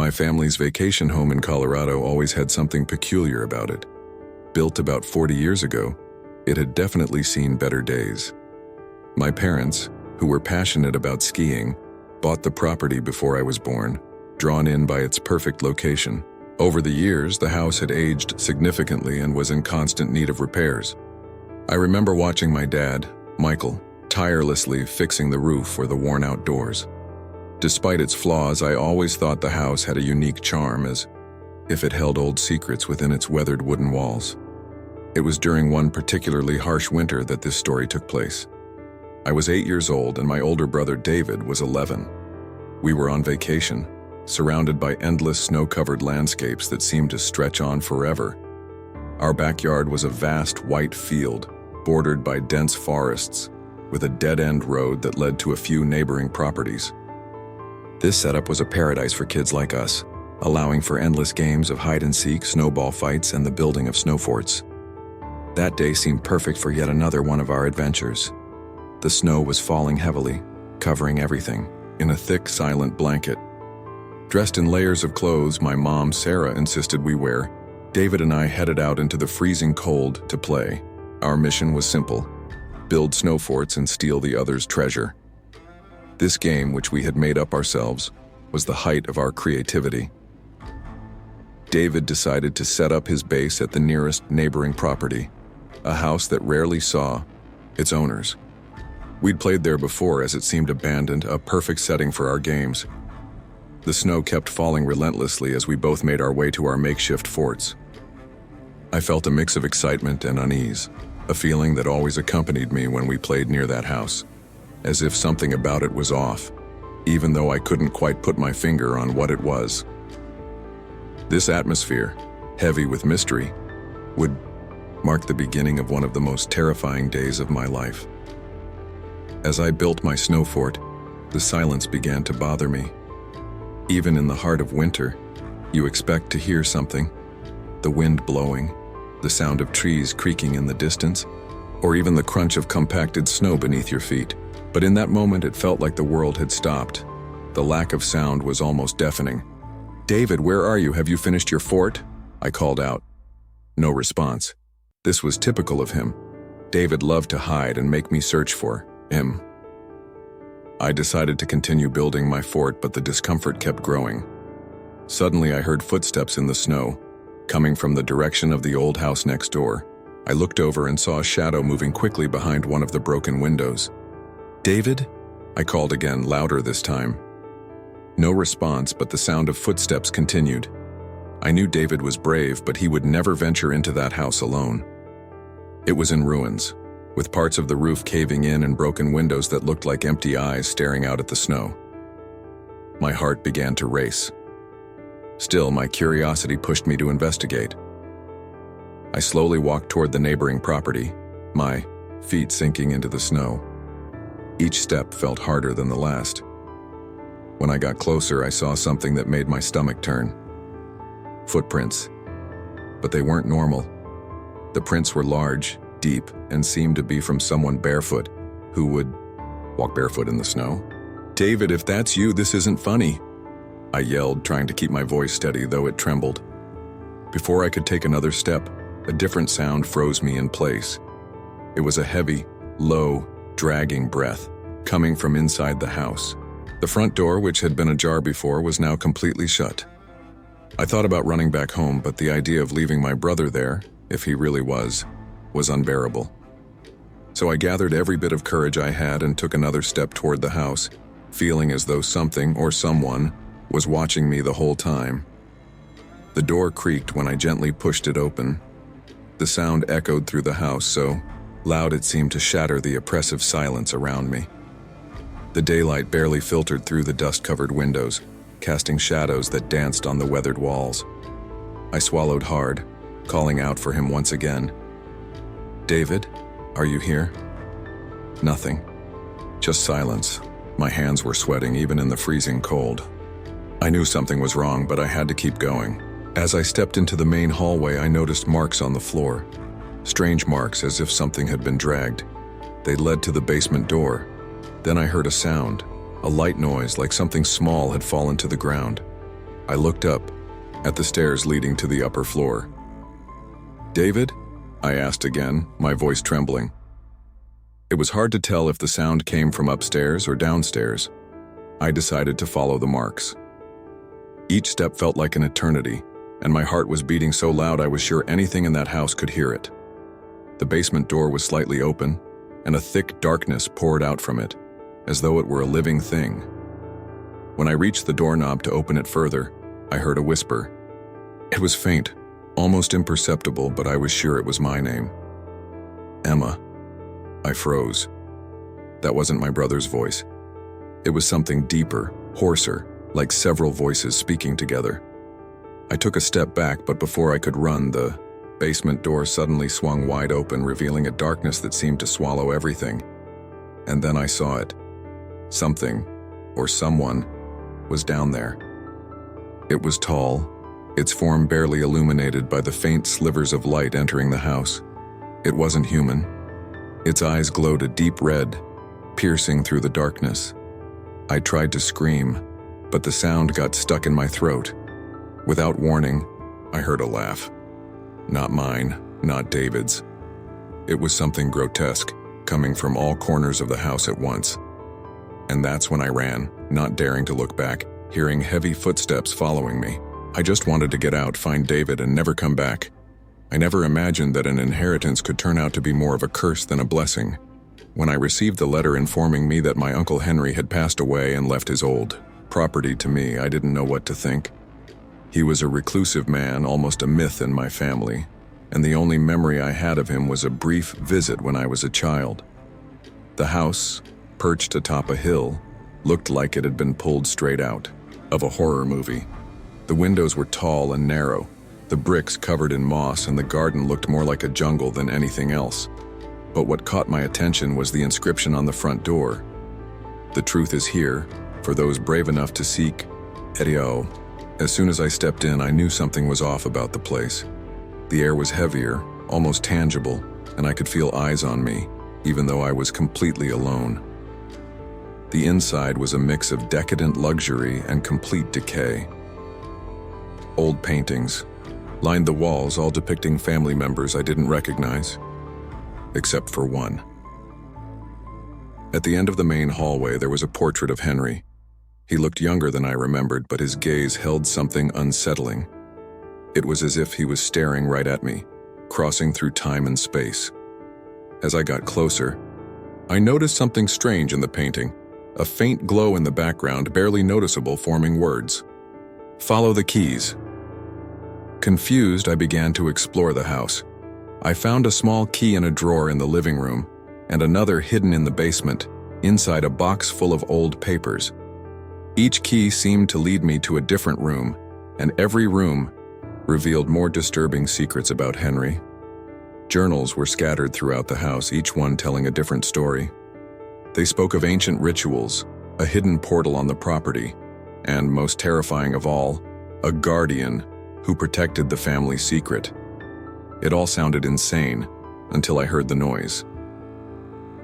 My family's vacation home in Colorado always had something peculiar about it. Built about 40 years ago, it had definitely seen better days. My parents, who were passionate about skiing, bought the property before I was born, drawn in by its perfect location. Over the years, the house had aged significantly and was in constant need of repairs. I remember watching my dad, Michael, tirelessly fixing the roof or the worn-out doors. Despite its flaws, I always thought the house had a unique charm, as if it held old secrets within its weathered wooden walls. It was during one particularly harsh winter that this story took place. I was 8 years old and my older brother David was 11. We were on vacation, surrounded by endless snow-covered landscapes that seemed to stretch on forever. Our backyard was a vast white field, bordered by dense forests, with a dead-end road that led to a few neighboring properties. This setup was a paradise for kids like us, allowing for endless games of hide-and-seek, snowball fights, and the building of snow forts. That day seemed perfect for yet another one of our adventures. The snow was falling heavily, covering everything, in a thick, silent blanket. Dressed in layers of clothes my mom, Sarah, insisted we wear, David and I headed out into the freezing cold to play. Our mission was simple: build snow forts and steal the other's treasure. This game, which we had made up ourselves, was the height of our creativity. David decided to set up his base at the nearest neighboring property, a house that rarely saw its owners. We'd played there before, as it seemed abandoned, a perfect setting for our games. The snow kept falling relentlessly as we both made our way to our makeshift forts. I felt a mix of excitement and unease, a feeling that always accompanied me when we played near that house, as if something about it was off, even though I couldn't quite put my finger on what it was. This atmosphere, heavy with mystery, would mark the beginning of one of the most terrifying days of my life. As I built my snow fort, the silence began to bother me. Even in the heart of winter, you expect to hear something: the wind blowing, the sound of trees creaking in the distance, or even the crunch of compacted snow beneath your feet. But in that moment, it felt like the world had stopped. The lack of sound was almost deafening. "David, where are you? Have you finished your fort?" I called out. No response. This was typical of him. David loved to hide and make me search for him. I decided to continue building my fort, but the discomfort kept growing. Suddenly, I heard footsteps in the snow, coming from the direction of the old house next door. I looked over and saw a shadow moving quickly behind one of the broken windows. "David?" I called again, louder this time. No response, but the sound of footsteps continued. I knew David was brave, but he would never venture into that house alone. It was in ruins, with parts of the roof caving in and broken windows that looked like empty eyes staring out at the snow. My heart began to race. Still, my curiosity pushed me to investigate. I slowly walked toward the neighboring property, my feet sinking into the snow. Each step felt harder than the last. When I got closer, I saw something that made my stomach turn. Footprints. But they weren't normal. The prints were large, deep, and seemed to be from someone barefoot, who would walk barefoot in the snow. "David, if that's you, this isn't funny," I yelled, trying to keep my voice steady, though it trembled. Before I could take another step, a different sound froze me in place. It was a heavy, low, dragging breath, coming from inside the house. The front door, which had been ajar before, was now completely shut. I thought about running back home, but the idea of leaving my brother there, if he really was unbearable. So I gathered every bit of courage I had and took another step toward the house, feeling as though something or someone was watching me the whole time. The door creaked when I gently pushed it open. The sound echoed through the house, so loud it seemed to shatter the oppressive silence around me. The daylight barely filtered through the dust-covered windows, casting shadows that danced on the weathered walls. I swallowed hard, calling out for him once again. "David, are you here?" Nothing. Just silence. My hands were sweating even in the freezing cold. I knew something was wrong, but I had to keep going. As I stepped into the main hallway, I noticed marks on the floor. Strange marks, as if something had been dragged. They led to the basement door. Then I heard a sound, a light noise like something small had fallen to the ground. I looked up, at the stairs leading to the upper floor. "David?" I asked again, my voice trembling. It was hard to tell if the sound came from upstairs or downstairs. I decided to follow the marks. Each step felt like an eternity, and my heart was beating so loud I was sure anything in that house could hear it. The basement door was slightly open, and a thick darkness poured out from it, as though it were a living thing. When I reached the doorknob to open it further, I heard a whisper. It was faint, almost imperceptible, but I was sure it was my name. "Emma." I froze. That wasn't my brother's voice. It was something deeper, hoarser, like several voices speaking together. I took a step back, but before I could run, the basement door suddenly swung wide open, revealing a darkness that seemed to swallow everything. And then I saw it. Something, or someone, was down there. It was tall, its form barely illuminated by the faint slivers of light entering the house. It wasn't human. Its eyes glowed a deep red, piercing through the darkness. I tried to scream, but the sound got stuck in my throat. Without warning, I heard a laugh. Not mine, not David's. It was something grotesque, coming from all corners of the house at once. And that's when I ran, not daring to look back, hearing heavy footsteps following me. I just wanted to get out, find David, and never come back. I never imagined that an inheritance could turn out to be more of a curse than a blessing. When I received the letter informing me that my Uncle Henry had passed away and left his old property to me, I didn't know what to think. He was a reclusive man, almost a myth in my family, and the only memory I had of him was a brief visit when I was a child. The house, perched atop a hill, looked like it had been pulled straight out of a horror movie. The windows were tall and narrow, the bricks covered in moss, and the garden looked more like a jungle than anything else. But what caught my attention was the inscription on the front door. "The truth is here, for those brave enough to seek Erio." As soon as I stepped in, I knew something was off about the place. The air was heavier, almost tangible, and I could feel eyes on me, even though I was completely alone. The inside was a mix of decadent luxury and complete decay. Old paintings lined the walls, all depicting family members I didn't recognize, except for one. At the end of the main hallway, there was a portrait of Henry. He looked younger than I remembered, but his gaze held something unsettling. It was as if he was staring right at me, crossing through time and space. As I got closer, I noticed something strange in the painting, a faint glow in the background, barely noticeable, forming words. "Follow the keys." Confused, I began to explore the house. I found a small key in a drawer in the living room, and another hidden in the basement, inside a box full of old papers. Each key seemed to lead me to a different room, and every room revealed more disturbing secrets about Henry. Journals were scattered throughout the house, each one telling a different story. They spoke of ancient rituals, a hidden portal on the property, and, most terrifying of all, a guardian who protected the family secret. It all sounded insane until I heard the noise.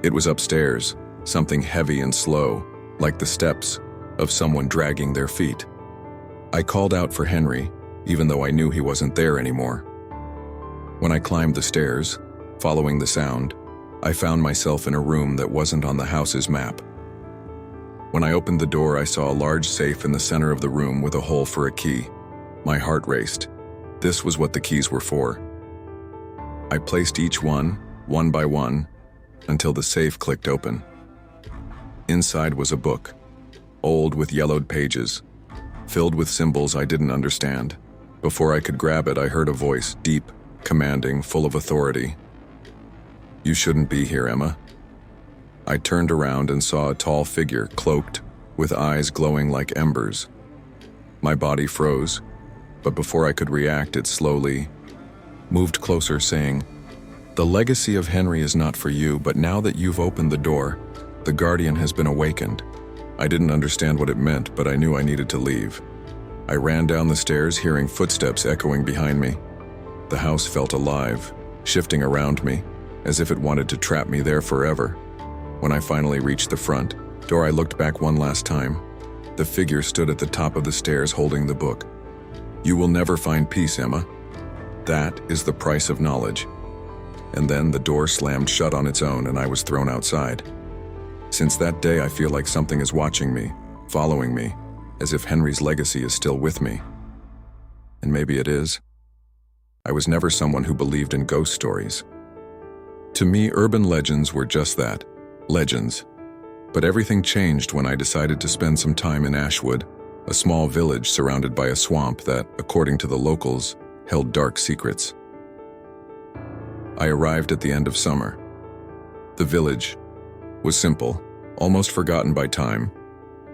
It was upstairs, something heavy and slow, like the steps of someone dragging their feet. I called out for Henry, even though I knew he wasn't there anymore. When I climbed the stairs, following the sound, I found myself in a room that wasn't on the house's map. When I opened the door, I saw a large safe in the center of the room with a hole for a key. My heart raced. This was what the keys were for. I placed each one by one, until the safe clicked open. Inside was a book, old with yellowed pages, filled with symbols I didn't understand. Before I could grab it, I heard a voice, deep, commanding, full of authority. "You shouldn't be here, Emma." I turned around and saw a tall figure, cloaked, with eyes glowing like embers. My body froze, but before I could react, it slowly moved closer, saying, "The legacy of Henry is not for you, but now that you've opened the door, the guardian has been awakened." I didn't understand what it meant, but I knew I needed to leave. I ran down the stairs, hearing footsteps echoing behind me. The house felt alive, shifting around me, as if it wanted to trap me there forever. When I finally reached the front door, I looked back one last time. The figure stood at the top of the stairs holding the book, "You will never find peace, Emma. That is the price of knowledge." And then the door slammed shut on its own and I was thrown outside. Since that day, I feel like something is watching me, following me, as if Henry's legacy is still with me. And maybe it is. I was never someone who believed in ghost stories. To me, urban legends were just that, legends. But everything changed when I decided to spend some time in Ashwood, a small village surrounded by a swamp that, according to the locals, held dark secrets. I arrived at the end of summer. The village was simple, almost forgotten by time,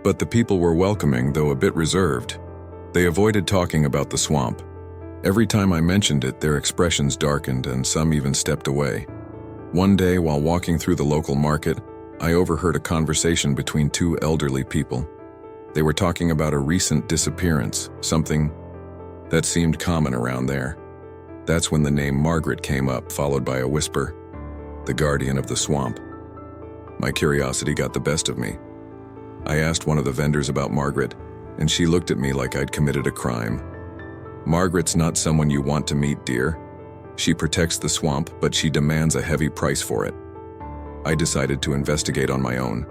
but the people were welcoming, though a bit reserved. They avoided talking about the swamp. Every time I mentioned it, their expressions darkened and some even stepped away. One day, while walking through the local market, I overheard a conversation between two elderly people. They were talking about a recent disappearance, something that seemed common around there. That's when the name Margaret came up, followed by a whisper, "The guardian of the swamp." My curiosity got the best of me. I asked one of the vendors about Margaret, and she looked at me like I'd committed a crime. "Margaret's not someone you want to meet, dear. She protects the swamp, but she demands a heavy price for it." I decided to investigate on my own.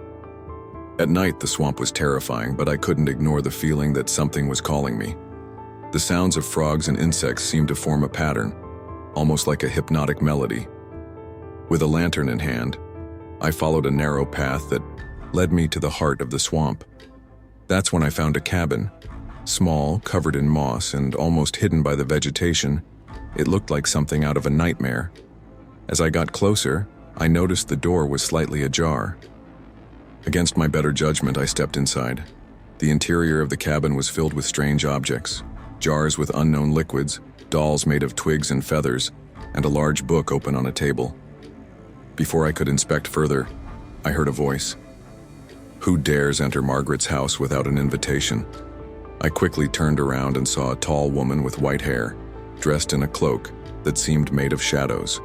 At night, the swamp was terrifying, but I couldn't ignore the feeling that something was calling me. The sounds of frogs and insects seemed to form a pattern, almost like a hypnotic melody. With a lantern in hand, I followed a narrow path that led me to the heart of the swamp. That's when I found a cabin. Small, covered in moss, and almost hidden by the vegetation, it looked like something out of a nightmare. As I got closer, I noticed the door was slightly ajar. Against my better judgment, I stepped inside. The interior of the cabin was filled with strange objects. Jars with unknown liquids, dolls made of twigs and feathers, and a large book open on a table. Before I could inspect further, I heard a voice. "Who dares enter Margaret's house without an invitation?" I quickly turned around and saw a tall woman with white hair, dressed in a cloak that seemed made of shadows.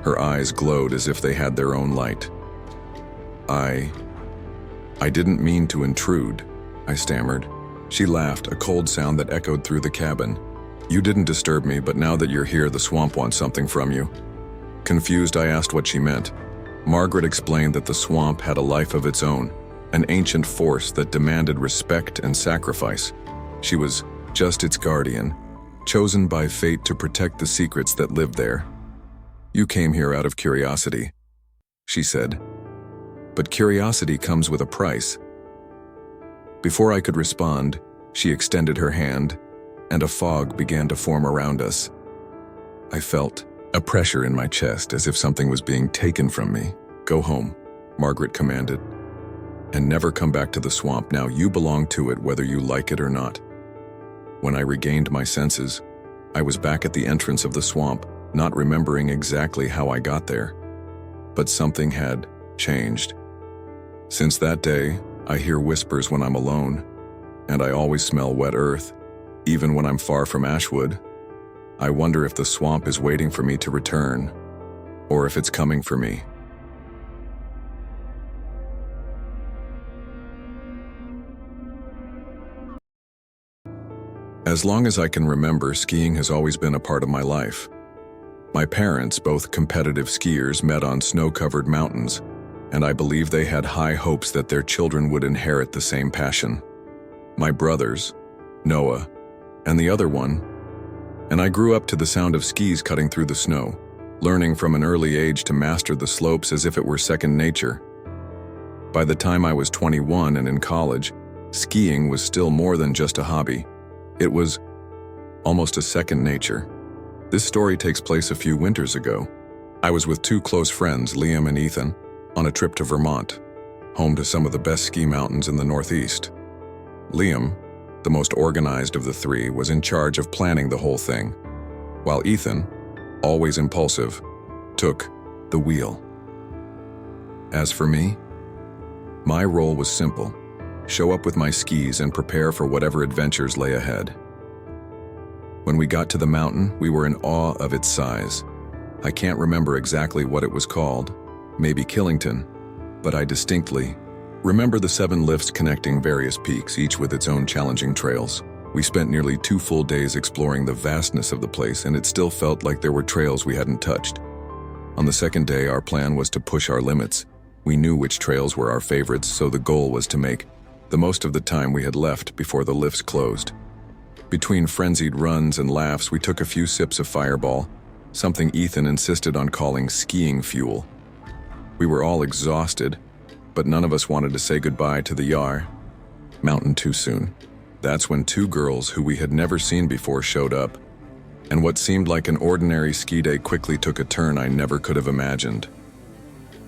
Her eyes glowed as if they had their own light. I didn't mean to intrude," I stammered. She laughed, a cold sound that echoed through the cabin. "You didn't disturb me, but now that you're here, the swamp wants something from you." Confused, I asked what she meant. Margaret explained that the swamp had a life of its own, an ancient force that demanded respect and sacrifice. She was just its guardian, chosen by fate to protect the secrets that lived there. "You came here out of curiosity," she said. "But curiosity comes with a price." Before I could respond, she extended her hand, and a fog began to form around us. I felt a pressure in my chest as if something was being taken from me. "Go home," Margaret commanded, "and never come back to the swamp. Now you belong to it whether you like it or not." When I regained my senses, I was back at the entrance of the swamp, not remembering exactly how I got there. But something had changed. Since that day, I hear whispers when I'm alone, and I always smell wet earth, even when I'm far from Ashwood. I wonder if the swamp is waiting for me to return, or if it's coming for me. As long as I can remember, skiing has always been a part of my life. My parents, both competitive skiers, met on snow-covered mountains, and I believe they had high hopes that their children would inherit the same passion. My brothers, Noah, and the other one, and I grew up to the sound of skis cutting through the snow, learning from an early age to master the slopes as if it were second nature. By the time I was 21 and in college, skiing was still more than just a hobby. It was almost a second nature. This story takes place a few winters ago. I was with two close friends, Liam and Ethan, on a trip to Vermont, home to some of the best ski mountains in the Northeast. Liam, the most organized of the three, was in charge of planning the whole thing, while Ethan, always impulsive, took the wheel. As for me, my role was simple: show up with my skis and prepare for whatever adventures lay ahead. When we got to the mountain, we were in awe of its size. I can't remember exactly what it was called, maybe Killington, but I distinctly remember the 7 lifts connecting various peaks, each with its own challenging trails. We spent nearly 2 full days exploring the vastness of the place, and it still felt like there were trails we hadn't touched. On the second day, our plan was to push our limits. We knew which trails were our favorites, so the goal was to make the most of the time we had left before the lifts closed. Between frenzied runs and laughs, we took a few sips of Fireball, something Ethan insisted on calling skiing fuel. We were all exhausted, but none of us wanted to say goodbye to the Yar mountain too soon. That's when 2 girls who we had never seen before showed up, and what seemed like an ordinary ski day quickly took a turn I never could have imagined.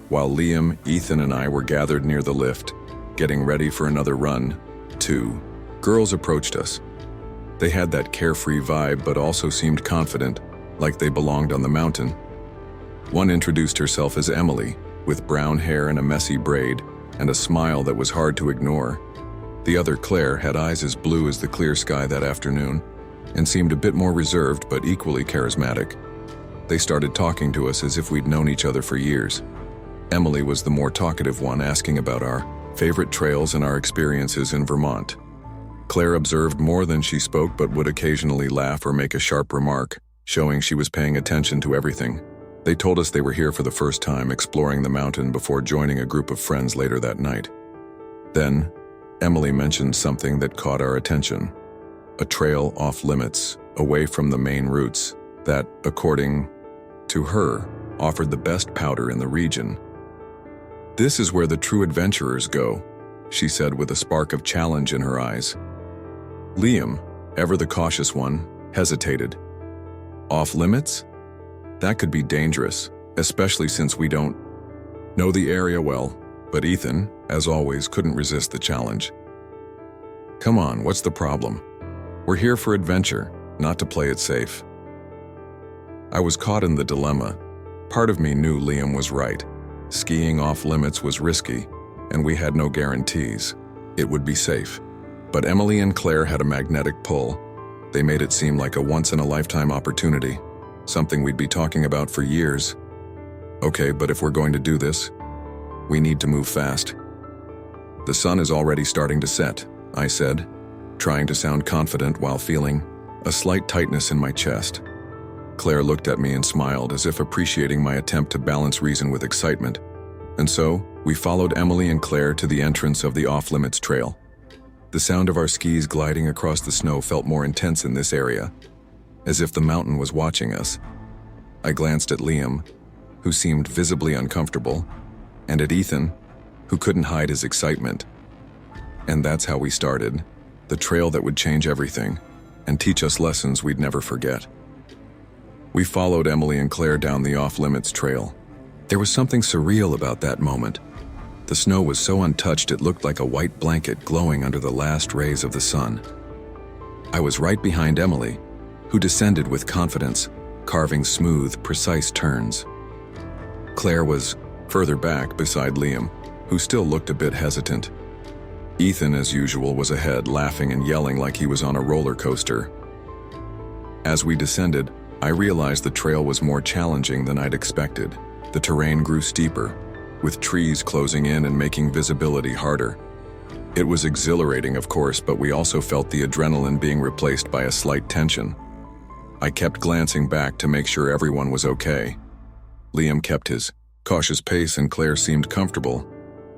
While Liam, Ethan, and I were gathered near the lift, getting ready for another run, 2 girls approached us. They had that carefree vibe but also seemed confident, like they belonged on the mountain. One introduced herself as Emily, with brown hair and a messy braid, and a smile that was hard to ignore. The other, Claire, had eyes as blue as the clear sky that afternoon, and seemed a bit more reserved but equally charismatic. They started talking to us as if we'd known each other for years. Emily was the more talkative one, asking about our favorite trails and our experiences in Vermont. Claire observed more than she spoke but would occasionally laugh or make a sharp remark, showing she was paying attention to everything. They told us they were here for the first time exploring the mountain before joining a group of friends later that night. Then, Emily mentioned something that caught our attention. A trail off limits, away from the main routes, that, according to her, offered the best powder in the region. "This is where the true adventurers go," she said with a spark of challenge in her eyes. Liam, ever the cautious one, hesitated. "Off limits? That could be dangerous, especially since we don't know the area well," but Ethan, as always, couldn't resist the challenge. "Come on, what's the problem? We're here for adventure, not to play it safe." I was caught in the dilemma. Part of me knew Liam was right. Skiing off limits was risky, and we had no guarantees it would be safe. But Emily and Claire had a magnetic pull. They made it seem like a once-in-a-lifetime opportunity, something we'd be talking about for years. "Okay, but if we're going to do this, we need to move fast." "The sun is already starting to set," I said, trying to sound confident while feeling a slight tightness in my chest. Claire looked at me and smiled, as if appreciating my attempt to balance reason with excitement. And so, we followed Emily and Claire to the entrance of the off-limits trail. The sound of our skis gliding across the snow felt more intense in this area, as if the mountain was watching us. I glanced at Liam, who seemed visibly uncomfortable, and at Ethan, who couldn't hide his excitement. And that's how we started, the trail that would change everything, and teach us lessons we'd never forget. We followed Emily and Claire down the off-limits trail. There was something surreal about that moment. The snow was so untouched it looked like a white blanket glowing under the last rays of the sun. I was right behind Emily, who descended with confidence, carving smooth, precise turns. Claire was further back beside Liam, who still looked a bit hesitant. Ethan, as usual, was ahead, laughing and yelling like he was on a roller coaster. As we descended, I realized the trail was more challenging than I'd expected. The terrain grew steeper, with trees closing in and making visibility harder. It was exhilarating, of course, but we also felt the adrenaline being replaced by a slight tension. I kept glancing back to make sure everyone was okay. Liam kept his cautious pace and Claire seemed comfortable,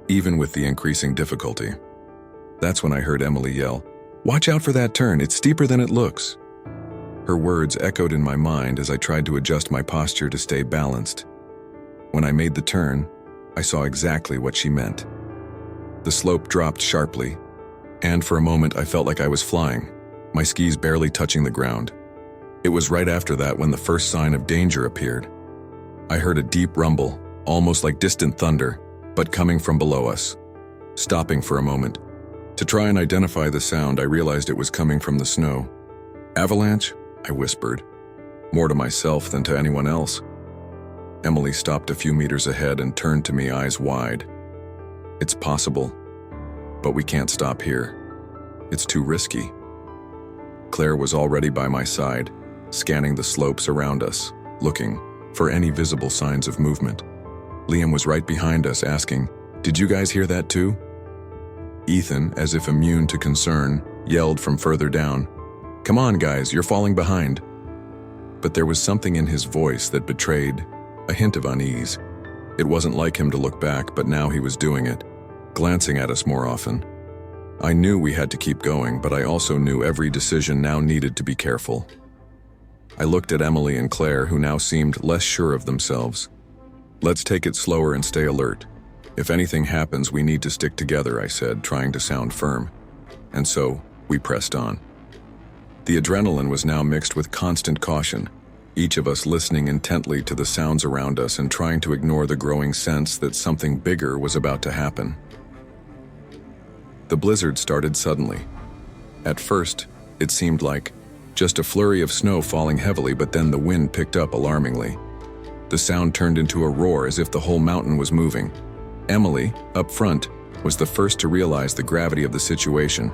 even with the increasing difficulty. That's when I heard Emily yell, "Watch out for that turn, it's steeper than it looks." Her words echoed in my mind as I tried to adjust my posture to stay balanced. When I made the turn, I saw exactly what she meant. The slope dropped sharply, and for a moment I felt like I was flying, my skis barely touching the ground. It was right after that when the first sign of danger appeared. I heard a deep rumble, almost like distant thunder, but coming from below us. Stopping for a moment, to try and identify the sound, I realized it was coming from the snow. "Avalanche?" I whispered, more to myself than to anyone else. Emily stopped a few meters ahead and turned to me, eyes wide. "It's possible, but we can't stop here. It's too risky." Claire was already by my side, scanning the slopes around us, looking for any visible signs of movement. Liam was right behind us, asking, "Did you guys hear that too?" Ethan, as if immune to concern, yelled from further down, "Come on, guys, you're falling behind." But there was something in his voice that betrayed a hint of unease. It wasn't like him to look back, but now he was doing it, glancing at us more often. I knew we had to keep going, but I also knew every decision now needed to be careful. I looked at Emily and Claire, who now seemed less sure of themselves. "Let's take it slower and stay alert. If anything happens, we need to stick together," I said, trying to sound firm. And so, we pressed on. The adrenaline was now mixed with constant caution, each of us listening intently to the sounds around us and trying to ignore the growing sense that something bigger was about to happen. The blizzard started suddenly. At first, it seemed like just a flurry of snow falling heavily, but then the wind picked up alarmingly. The sound turned into a roar as if the whole mountain was moving. Emily, up front, was the first to realize the gravity of the situation.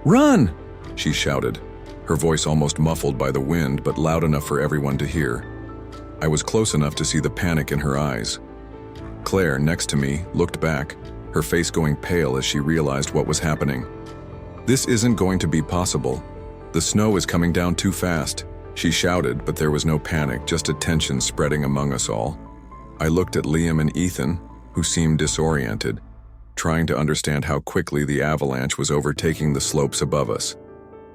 "Run!" she shouted, her voice almost muffled by the wind but loud enough for everyone to hear. I was close enough to see the panic in her eyes. Claire, next to me, looked back, her face going pale as she realized what was happening. "This isn't going to be possible. The snow is coming down too fast," she shouted, but there was no panic, just a tension spreading among us all. I looked at Liam and Ethan, who seemed disoriented, trying to understand how quickly the avalanche was overtaking the slopes above us.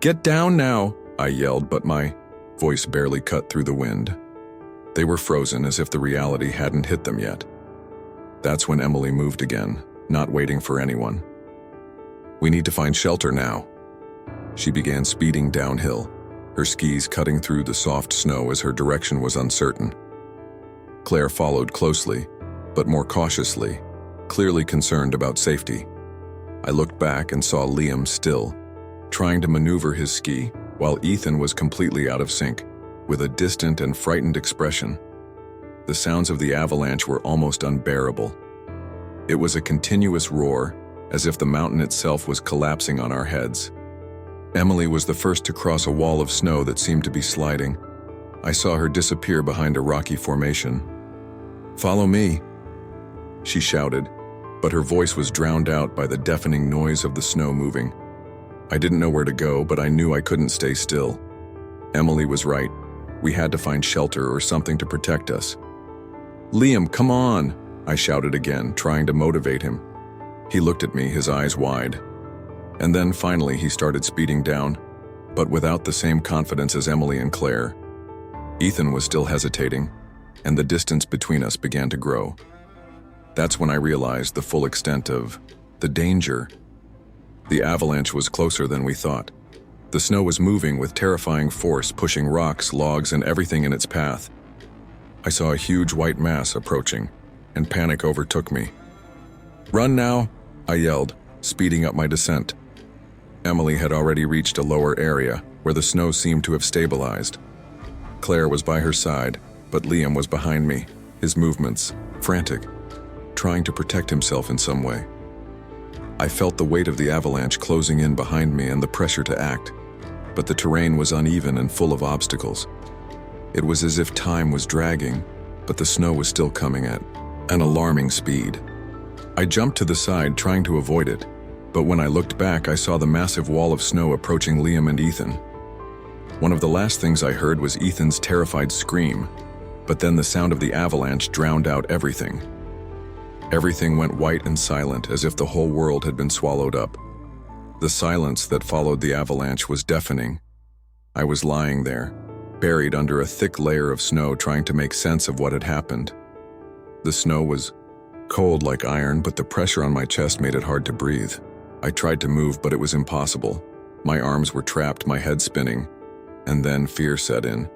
"Get down now!" I yelled, but my voice barely cut through the wind. They were frozen as if the reality hadn't hit them yet. That's when Emily moved again, not waiting for anyone. "We need to find shelter now." She began speeding downhill, her skis cutting through the soft snow as her direction was uncertain. Claire followed closely, but more cautiously, clearly concerned about safety. I looked back and saw Liam still, trying to maneuver his ski, while Ethan was completely out of sync, with a distant and frightened expression. The sounds of the avalanche were almost unbearable. It was a continuous roar, as if the mountain itself was collapsing on our heads. Emily was the first to cross a wall of snow that seemed to be sliding. I saw her disappear behind a rocky formation. "Follow me," she shouted, but her voice was drowned out by the deafening noise of the snow moving. I didn't know where to go, but I knew I couldn't stay still. Emily was right. We had to find shelter or something to protect us. "Liam, come on!" I shouted again, trying to motivate him. He looked at me, his eyes wide. And then finally he started speeding down, but without the same confidence as Emily and Claire. Ethan was still hesitating, and the distance between us began to grow. That's when I realized the full extent of the danger. The avalanche was closer than we thought. The snow was moving with terrifying force, pushing rocks, logs, and everything in its path. I saw a huge white mass approaching, and panic overtook me. "Run now!" I yelled, speeding up my descent. Emily had already reached a lower area, where the snow seemed to have stabilized. Claire was by her side, but Liam was behind me, his movements frantic, trying to protect himself in some way. I felt the weight of the avalanche closing in behind me and the pressure to act, but the terrain was uneven and full of obstacles. It was as if time was dragging, but the snow was still coming at an alarming speed. I jumped to the side, trying to avoid it, but when I looked back, I saw the massive wall of snow approaching Liam and Ethan. One of the last things I heard was Ethan's terrified scream, but then the sound of the avalanche drowned out everything. Everything went white and silent, as if the whole world had been swallowed up. The silence that followed the avalanche was deafening. I was lying there, buried under a thick layer of snow, trying to make sense of what had happened. The snow was cold like iron, but the pressure on my chest made it hard to breathe. I tried to move, but it was impossible. My arms were trapped, my head spinning, and then fear set in.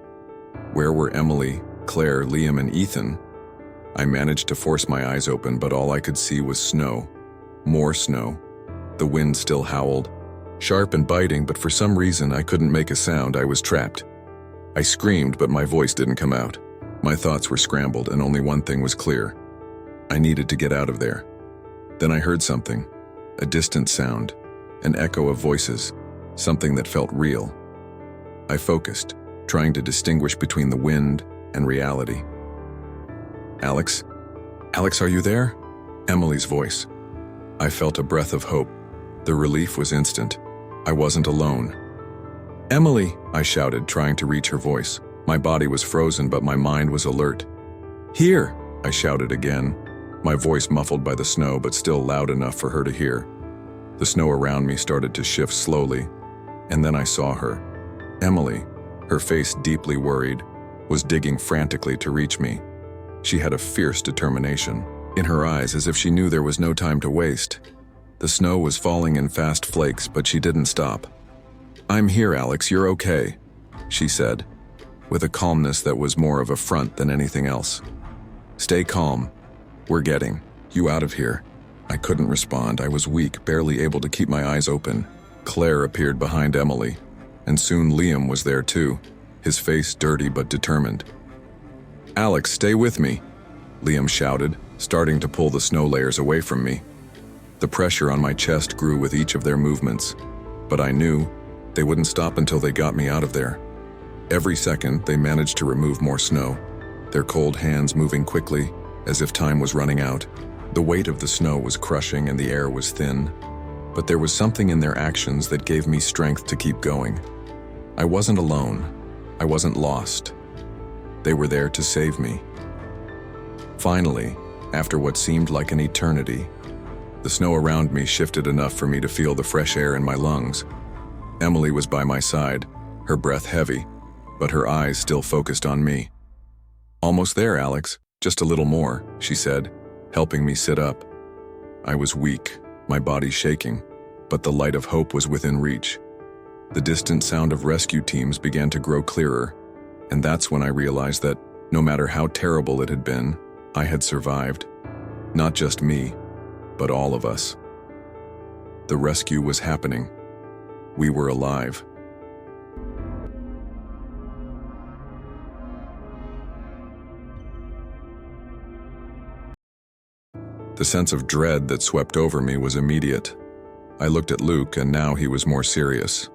Where were Emily, Claire, Liam, and Ethan? I managed to force my eyes open, but all I could see was snow. More snow. The wind still howled, sharp and biting, but for some reason I couldn't make a sound. I was trapped. I screamed, but my voice didn't come out. My thoughts were scrambled, and only one thing was clear. I needed to get out of there. Then I heard something, a distant sound, an echo of voices, something that felt real. I focused, trying to distinguish between the wind and reality. "Alex? Alex, are you there?" Emily's voice. I felt a breath of hope. The relief was instant. I wasn't alone. "Emily!" I shouted, trying to reach her voice. My body was frozen, but my mind was alert. "Here!" I shouted again, my voice muffled by the snow but still loud enough for her to hear. The snow around me started to shift slowly, and then I saw her. Emily, her face deeply worried, was digging frantically to reach me. She had a fierce determination in her eyes, as if she knew there was no time to waste. The snow was falling in fast flakes, but she didn't stop. "I'm here, Alex, you're okay," she said, with a calmness that was more of a front than anything else. "Stay calm. We're getting you out of here." I couldn't respond. I was weak, barely able to keep my eyes open. Claire appeared behind Emily, and soon Liam was there too, his face dirty but determined. "Alex, stay with me," Liam shouted, starting to pull the snow layers away from me. The pressure on my chest grew with each of their movements, but I knew they wouldn't stop until they got me out of there. Every second, they managed to remove more snow, their cold hands moving quickly, as if time was running out. The weight of the snow was crushing and the air was thin, but there was something in their actions that gave me strength to keep going. I wasn't alone. I wasn't lost. They were there to save me. Finally, after what seemed like an eternity, the snow around me shifted enough for me to feel the fresh air in my lungs. Emily was by my side, her breath heavy, but her eyes still focused on me. "Almost there, Alex. Just a little more," she said, helping me sit up. I was weak, my body shaking, but the light of hope was within reach. The distant sound of rescue teams began to grow clearer, and that's when I realized that, no matter how terrible it had been, I had survived. Not just me, but all of us. The rescue was happening. We were alive. The sense of dread that swept over me was immediate. I looked at Luke, and now he was more serious.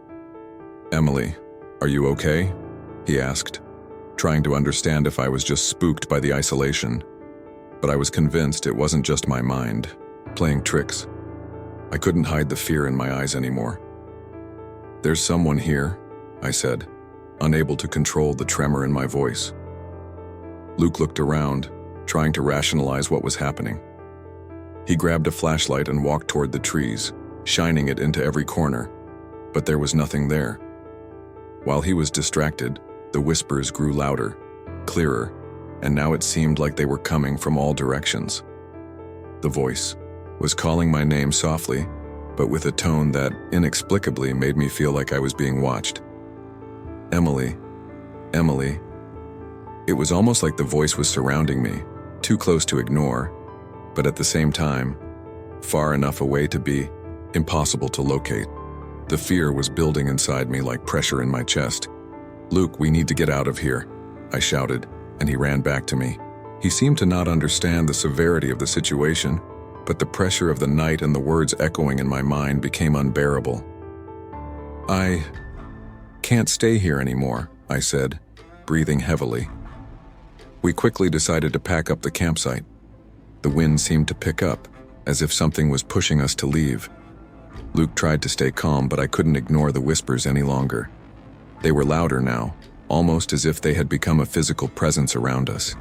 "Emily, are you okay?" he asked, trying to understand if I was just spooked by the isolation. But I was convinced it wasn't just my mind playing tricks. I couldn't hide the fear in my eyes anymore. "There's someone here," I said, unable to control the tremor in my voice. Luke looked around, trying to rationalize what was happening. He grabbed a flashlight and walked toward the trees, shining it into every corner, but there was nothing there. While he was distracted, the whispers grew louder, clearer, and now it seemed like they were coming from all directions. The voice was calling my name softly, but with a tone that inexplicably made me feel like I was being watched. "Emily, Emily." It was almost like the voice was surrounding me, too close to ignore, but at the same time, far enough away to be impossible to locate. The fear was building inside me like pressure in my chest. "Luke, we need to get out of here," I shouted, and he ran back to me. He seemed to not understand the severity of the situation, but the pressure of the night and the words echoing in my mind became unbearable. "I can't stay here anymore," I said, breathing heavily. We quickly decided to pack up the campsite. The wind seemed to pick up, as if something was pushing us to leave. Luke tried to stay calm, but I couldn't ignore the whispers any longer. They were louder now, almost as if they had become a physical presence around us.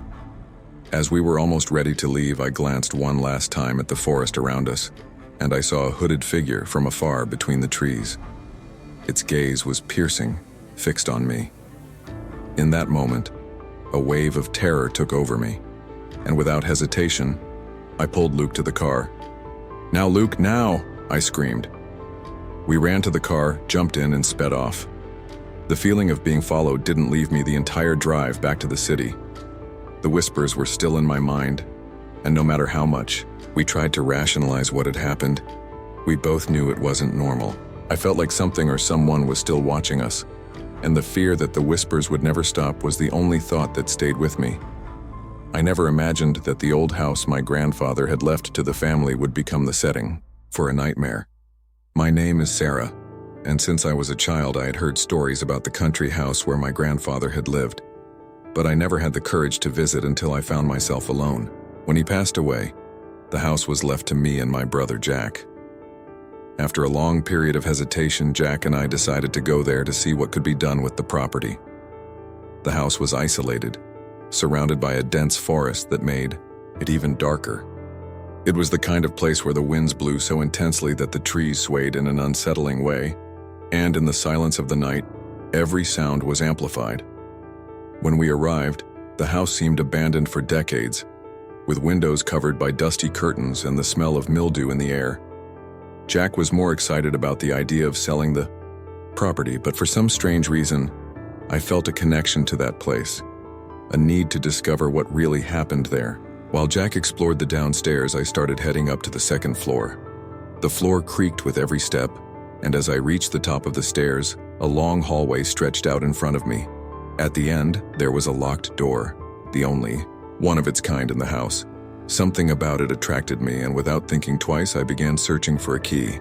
As we were almost ready to leave, I glanced one last time at the forest around us, and I saw a hooded figure from afar between the trees. Its gaze was piercing, fixed on me. In that moment, a wave of terror took over me, and without hesitation, I pulled Luke to the car. "Now, Luke, now!" I screamed. We ran to the car, jumped in, and sped off. The feeling of being followed didn't leave me the entire drive back to the city. The whispers were still in my mind, and no matter how much we tried to rationalize what had happened, we both knew it wasn't normal. I felt like something or someone was still watching us, and the fear that the whispers would never stop was the only thought that stayed with me. I never imagined that the old house my grandfather had left to the family would become the setting for a nightmare. My name is Sarah, and since I was a child I had heard stories about the country house where my grandfather had lived. But I never had the courage to visit until I found myself alone. When he passed away, the house was left to me and my brother Jack. After a long period of hesitation, Jack and I decided to go there to see what could be done with the property. The house was isolated, surrounded by a dense forest that made it even darker. It was the kind of place where the winds blew so intensely that the trees swayed in an unsettling way, and in the silence of the night, every sound was amplified. When we arrived, the house seemed abandoned for decades, with windows covered by dusty curtains and the smell of mildew in the air. Jack was more excited about the idea of selling the property, but for some strange reason, I felt a connection to that place, a need to discover what really happened there. While Jack explored the downstairs, I started heading up to the second floor. The floor creaked with every step, and as I reached the top of the stairs, a long hallway stretched out in front of me. At the end, there was a locked door, the only one of its kind in the house. Something about it attracted me, and without thinking twice, I began searching for a key.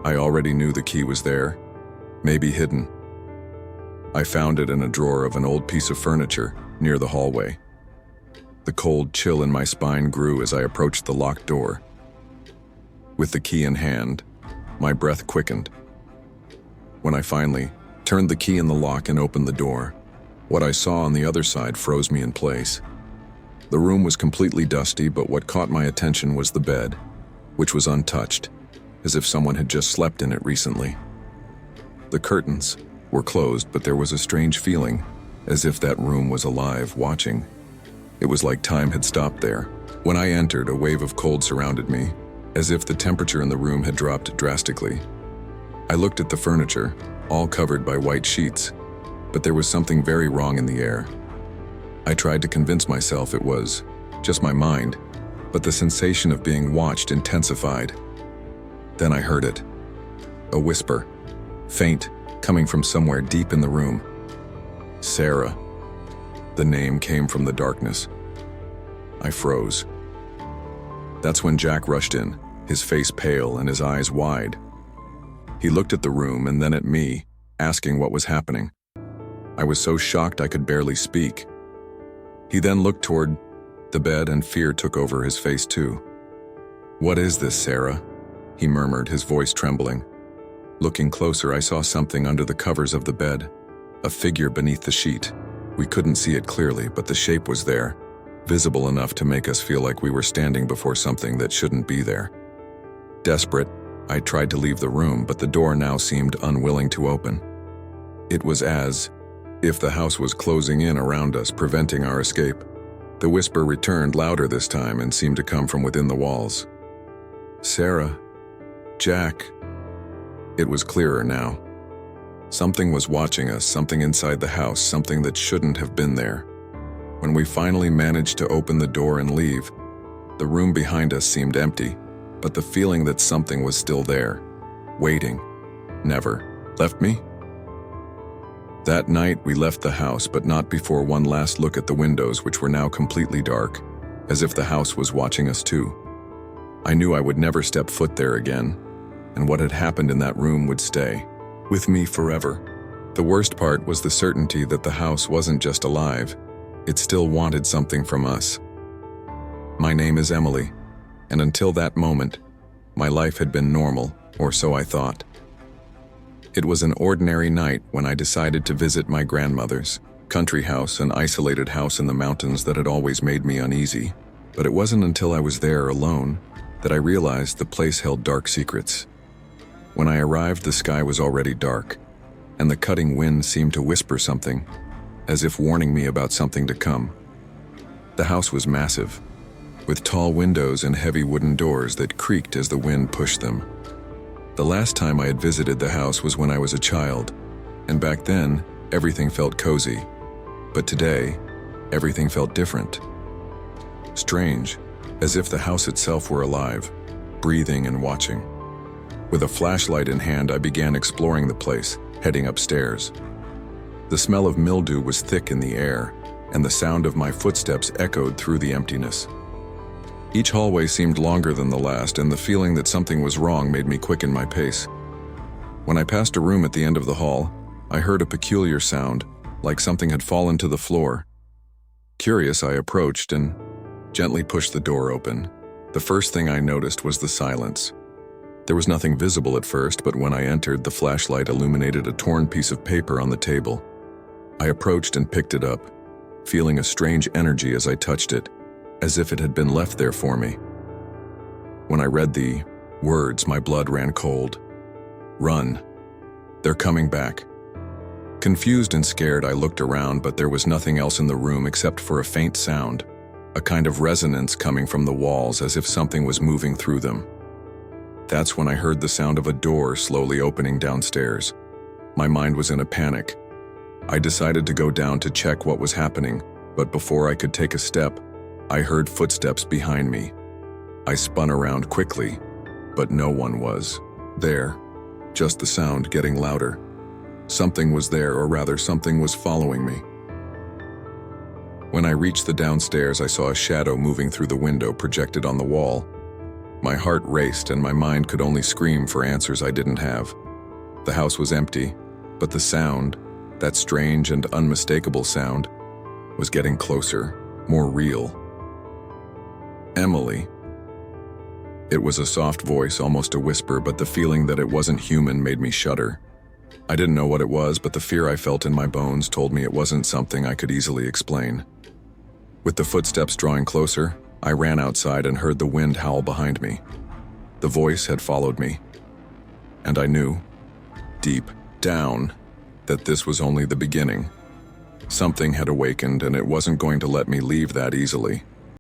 I already knew the key was there, maybe hidden. I found it in a drawer of an old piece of furniture near the hallway. The cold chill in my spine grew as I approached the locked door. With the key in hand, my breath quickened. When I finally turned the key in the lock and opened the door, what I saw on the other side froze me in place. The room was completely dusty, but what caught my attention was the bed, which was untouched, as if someone had just slept in it recently. The curtains were closed, but there was a strange feeling, as if that room was alive, watching. It was like time had stopped there. When I entered, a wave of cold surrounded me, as if the temperature in the room had dropped drastically. I looked at the furniture, all covered by white sheets, but there was something very wrong in the air. I tried to convince myself it was just my mind, but the sensation of being watched intensified. Then I heard it. A whisper, faint, coming from somewhere deep in the room. Sarah. The name came from the darkness. I froze. That's when Jack rushed in, his face pale and his eyes wide. He looked at the room and then at me, asking what was happening. I was so shocked I could barely speak. He then looked toward the bed and fear took over his face too. "What is this, Sarah?" he murmured, his voice trembling. Looking closer, I saw something under the covers of the bed, a figure beneath the sheet. We couldn't see it clearly, but the shape was there, visible enough to make us feel like we were standing before something that shouldn't be there. Desperate, I tried to leave the room, but the door now seemed unwilling to open. It was as if the house was closing in around us, preventing our escape. The whisper returned, louder this time, and seemed to come from within the walls. "Sarah, Jack." It was clearer now. Something was watching us, something inside the house, something that shouldn't have been there. When we finally managed to open the door and leave, the room behind us seemed empty, but the feeling that something was still there, waiting, never left me. That night, we left the house, but not before one last look at the windows, which were now completely dark, as if the house was watching us too. I knew I would never step foot there again, and what had happened in that room would stay with me forever. The worst part was the certainty that the house wasn't just alive, it still wanted something from us. My name is Emily, and until that moment, my life had been normal, or so I thought. It was an ordinary night when I decided to visit my grandmother's country house, an isolated house in the mountains that had always made me uneasy. But it wasn't until I was there alone that I realized the place held dark secrets. When I arrived, the sky was already dark, and the cutting wind seemed to whisper something, as if warning me about something to come. The house was massive, with tall windows and heavy wooden doors that creaked as the wind pushed them. The last time I had visited the house was when I was a child, and back then, everything felt cozy. But today, everything felt different. Strange, as if the house itself were alive, breathing and watching. With a flashlight in hand, I began exploring the place, heading upstairs. The smell of mildew was thick in the air, and the sound of my footsteps echoed through the emptiness. Each hallway seemed longer than the last, and the feeling that something was wrong made me quicken my pace. When I passed a room at the end of the hall, I heard a peculiar sound, like something had fallen to the floor. Curious, I approached and gently pushed the door open. The first thing I noticed was the silence. There was nothing visible at first, but when I entered, the flashlight illuminated a torn piece of paper on the table. I approached and picked it up, feeling a strange energy as I touched it, as if it had been left there for me. When I read the words, my blood ran cold. "Run. They're coming back." Confused and scared, I looked around, but there was nothing else in the room except for a faint sound, a kind of resonance coming from the walls as if something was moving through them. That's when I heard the sound of a door slowly opening downstairs. My mind was in a panic. I decided to go down to check what was happening, but before I could take a step, I heard footsteps behind me. I spun around quickly, but no one was there, just the sound getting louder. Something was there, or rather, something was following me. When I reached the downstairs, I saw a shadow moving through the window projected on the wall. My heart raced and my mind could only scream for answers I didn't have. The house was empty, but the sound, that strange and unmistakable sound, was getting closer, more real. "Emily." It was a soft voice, almost a whisper, but the feeling that it wasn't human made me shudder. I didn't know what it was, but the fear I felt in my bones told me it wasn't something I could easily explain. With the footsteps drawing closer, I ran outside and heard the wind howl behind me. The voice had followed me, and I knew, deep down, that this was only the beginning. Something had awakened, and it wasn't going to let me leave that easily.